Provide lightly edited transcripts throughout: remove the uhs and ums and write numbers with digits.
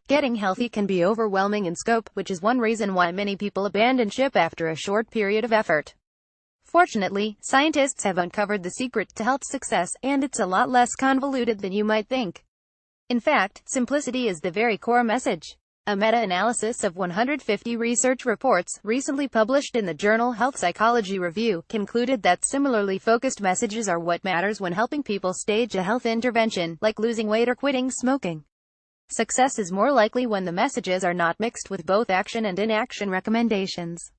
Getting healthy can be overwhelming in scope, which is one reason why many people abandon ship after a short period of effort. Fortunately, scientists have uncovered the secret to health success, and it's a lot less convoluted than you might think. In fact, simplicity is the very core message. A meta-analysis of 150 research reports, recently published in the journal Health Psychology Review, concluded that similarly focused messages are what matters when helping people stage a health intervention, like losing weight or quitting smoking. Success is more likely when the messages are not mixed with both action and inaction recommendations.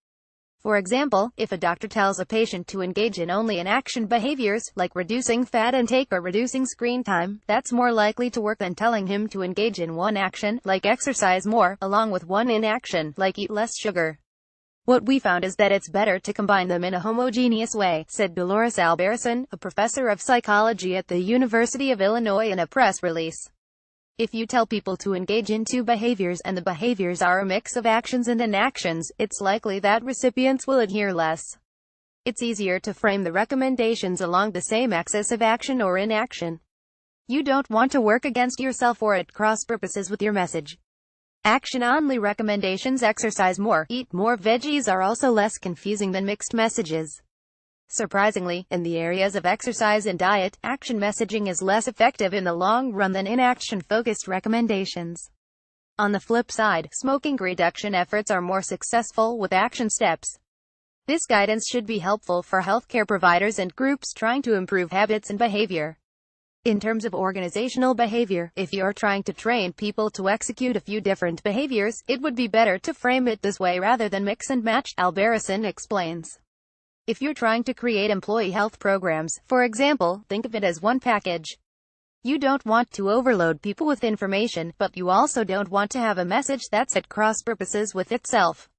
For example, if a doctor tells a patient to engage in only inaction behaviors, like reducing fat intake or reducing screen time, that's more likely to work than telling him to engage in one action, like exercise more, along with one inaction, like eat less sugar. What we found is that it's better to combine them in a homogeneous way, said Dolores Albarracin, a professor of psychology at the University of Illinois in a press release. If you tell people to engage in two behaviors and the behaviors are a mix of actions and inactions, it's likely that recipients will adhere less. It's easier to frame the recommendations along the same axis of action or inaction. You don't want to work against yourself or at cross purposes with your message. Action-only recommendations, exercise more, eat more veggies, are also less confusing than mixed messages. Surprisingly, in the areas of exercise and diet, action messaging is less effective in the long run than inaction-focused recommendations. On the flip side, smoking reduction efforts are more successful with action steps. This guidance should be helpful for healthcare providers and groups trying to improve habits and behavior. In terms of organizational behavior, if you're trying to train people to execute a few different behaviors, it would be better to frame it this way rather than mix and match, Albarracin explains. If you're trying to create employee health programs, for example, think of it as one package. You don't want to overload people with information, but you also don't want to have a message that's at cross purposes with itself.